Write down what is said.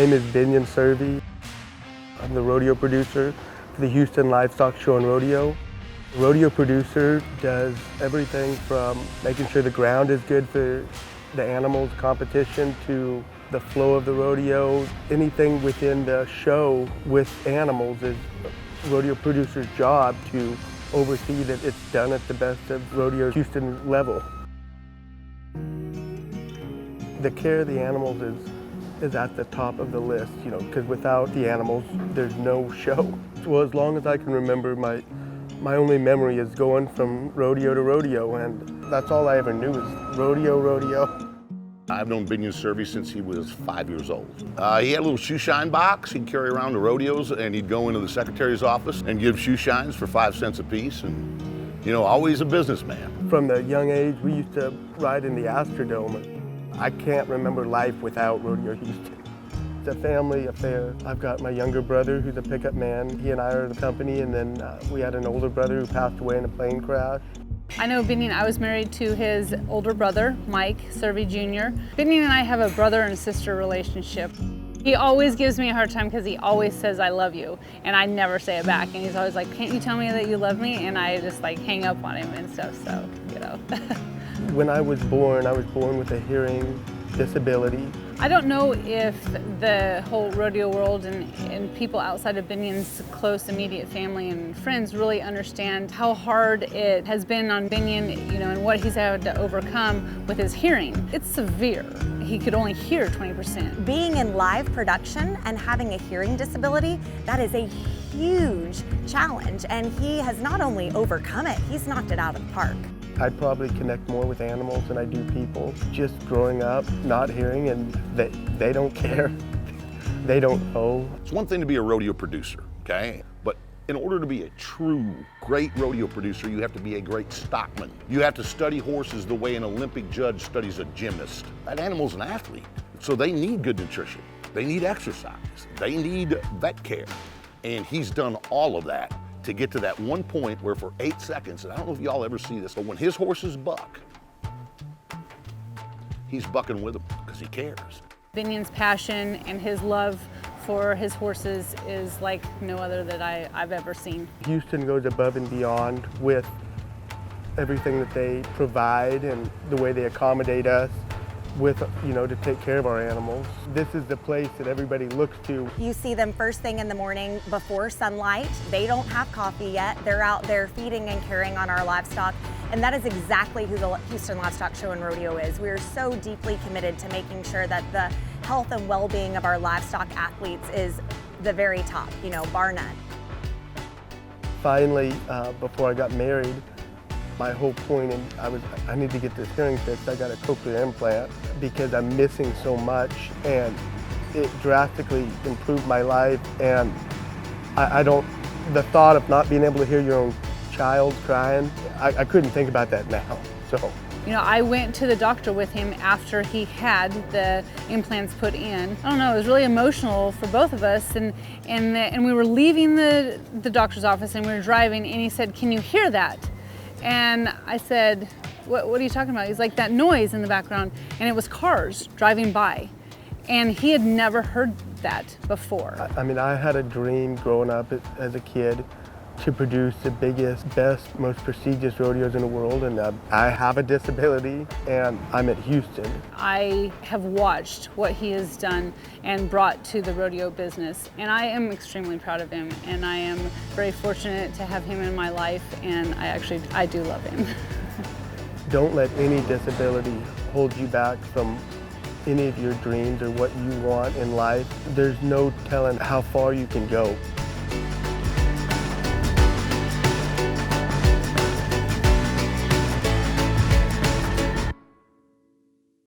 name is Binion Cervi. I'm the rodeo producer for the Houston Livestock Show and Rodeo. The rodeo producer does everything from making sure the ground is good for the animals, competition, to the flow of the rodeo. Anything within the show with animals is the rodeo producer's job to oversee that it's done at the best of rodeo Houston level. The care of the animals is at the top of the list, because without the animals, there's no show. Well, as long as I can remember, my only memory is going from rodeo to rodeo, and that's all I ever knew was rodeo, rodeo. I've known Binion Cervi since he was 5 years old. He had a little shoe shine box he'd carry around the rodeos, and he'd go into the secretary's office and give shoe shines for 5 cents a piece, and always a businessman. From the young age, we used to ride in the Astrodome. I can't remember life without Rodeo Houston. It's a family affair. I've got my younger brother who's a pickup man. He and I are the company, and then we had an older brother who passed away in a plane crash. I know Binion. I was married to his older brother, Mike Cervi Jr. Binion and I have a brother and sister relationship. He always gives me a hard time because he always says, "I love you," and I never say it back. And he's always like, "Can't you tell me that you love me?" And I just hang up on him and stuff, so. When I was born with a hearing disability. I don't know if the whole rodeo world and people outside of Binion's close immediate family and friends really understand how hard it has been on Binion, and what he's had to overcome with his hearing. It's severe. He could only hear 20%. Being in live production and having a hearing disability, that is a huge challenge, and he has not only overcome it, he's knocked it out of the park. I probably connect more with animals than I do people. Just growing up, not hearing, and they don't care. They don't know. It's one thing to be a rodeo producer, okay? But in order to be a true great rodeo producer, you have to be a great stockman. You have to study horses the way an Olympic judge studies a gymnast. That animal's an athlete, so they need good nutrition. They need exercise. They need vet care. And he's done all of that to get to that one point where for 8 seconds, and I don't know if y'all ever see this, but when his horses buck, he's bucking with them because he cares. Binion's passion and his love for his horses is like no other that I've ever seen. Houston goes above and beyond with everything that they provide and the way they accommodate us with, to take care of our animals. This is the place that everybody looks to. You see them first thing in the morning before sunlight. They don't have coffee yet. They're out there feeding and caring on our livestock. And that is exactly who the Houston Livestock Show and Rodeo is. We are so deeply committed to making sure that the health and well-being of our livestock athletes is the very top, bar none. Finally, before I got married, my whole point, I need to get this hearing fixed. I got a cochlear implant because I'm missing so much, and it drastically improved my life. And the thought of not being able to hear your own child crying, I couldn't think about that now. So. I went to the doctor with him after he had the implants put in. I don't know, it was really emotional for both of us. And we were leaving the doctor's office and we were driving, and he said, "Can you hear that?" And I said, what are you talking about? He's like, "That noise in the background." And it was cars driving by. And he had never heard that before. I had a dream growing up as a kid to produce the biggest, best, most prestigious rodeos in the world. And I have a disability, and I'm at Houston. I have watched what he has done and brought to the rodeo business, and I am extremely proud of him, and I am very fortunate to have him in my life, and I do love him. Don't let any disability hold you back from any of your dreams or what you want in life. There's no telling how far you can go.